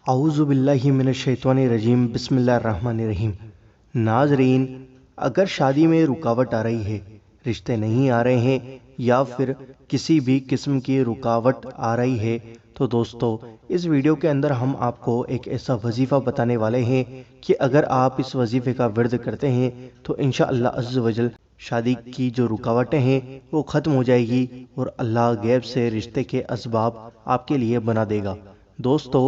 اعوذ باللہ من الشیطان الرجیم بسم اللہ الرحمن الرحیم۔ ناظرین، اگر شادی میں رکاوٹ آ رہی ہے، رشتے نہیں آ رہے ہیں یا پھر کسی بھی قسم کی رکاوٹ آ رہی ہے تو دوستو اس ویڈیو کے اندر ہم آپ کو ایک ایسا وظیفہ بتانے والے ہیں کہ اگر آپ اس وظیفے کا ورد کرتے ہیں تو انشاءاللہ عز و جل شادی کی جو رکاوٹیں ہیں وہ ختم ہو جائے گی اور اللہ غیب سے رشتے کے اسباب آپ کے لیے بنا دے گا۔ دوستو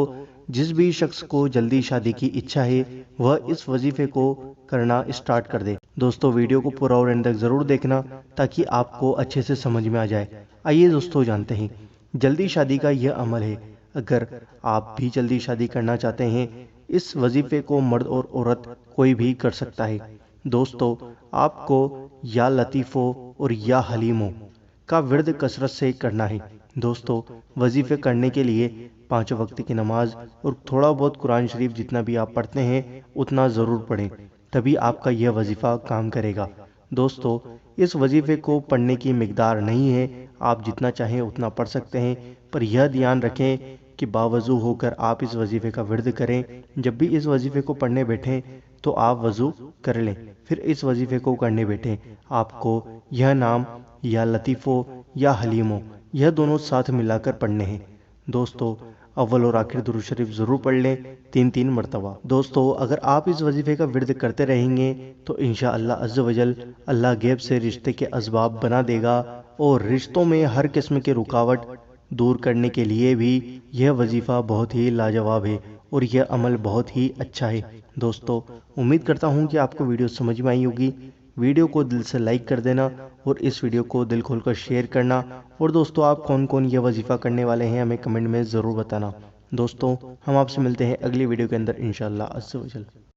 جس بھی شخص کو جلدی شادی کی اچھا ہے وہ اس وظیفے کو کرنا اسٹارٹ کر دے۔ دوستو ویڈیو کو پورا اور اینڈ تک ضرور دیکھنا تاکہ آپ کو اچھے سے سمجھ میں آ جائے۔ آئیے دوستو جانتے ہیں جلدی شادی کا یہ عمل ہے۔ اگر آپ بھی جلدی شادی کرنا چاہتے ہیں اس وظیفے کو مرد اور عورت کوئی بھی کر سکتا ہے۔ دوستو آپ کو یا لطیفو اور یا حلیمو کا ورد کثرت سے کرنا ہے۔ دوستو وظیفے کرنے کے لیے 5 وقت کی نماز اور تھوڑا بہت قرآن شریف جتنا بھی آپ پڑھتے ہیں اتنا ضرور پڑھیں، تبھی آپ کا یہ وظیفہ کام کرے گا۔ دوستو اس وظیفے کو پڑھنے کی مقدار نہیں ہے، آپ جتنا چاہیں اتنا پڑھ سکتے ہیں، پر یہ دھیان رکھیں کہ باوضو ہو کر آپ اس وظیفے کا ورد کریں۔ جب بھی اس وظیفے کو پڑھنے بیٹھیں تو آپ وضو کر لیں، پھر اس وظیفے کو کرنے بیٹھیں۔ آپ کو یہ نام یا لطیفو یا حلیمو یہ دونوں ساتھ ملا کر پڑھنے ہیں۔ دوستو اول اور آخر درود شریف ضرور پڑھ لیں 3 مرتبہ۔ دوستو اگر آپ اس وظیفے کا ورد کرتے رہیں گے تو انشاءاللہ عز و جل اللہ غیب سے رشتے کے اسباب بنا دے گا اور رشتوں میں ہر قسم کے رکاوٹ دور کرنے کے لیے بھی یہ وظیفہ بہت ہی لاجواب ہے اور یہ عمل بہت ہی اچھا ہے۔ دوستو امید کرتا ہوں کہ آپ کو ویڈیو سمجھ میں آئی ہوگی۔ ویڈیو کو دل سے لائک کر دینا اور اس ویڈیو کو دل کھول کر شیئر کرنا، اور دوستو آپ کون کون یہ وظیفہ کرنے والے ہیں ہمیں کمنٹ میں ضرور بتانا۔ دوستو ہم آپ سے ملتے ہیں اگلی ویڈیو کے اندر انشاءاللہ عز و جل۔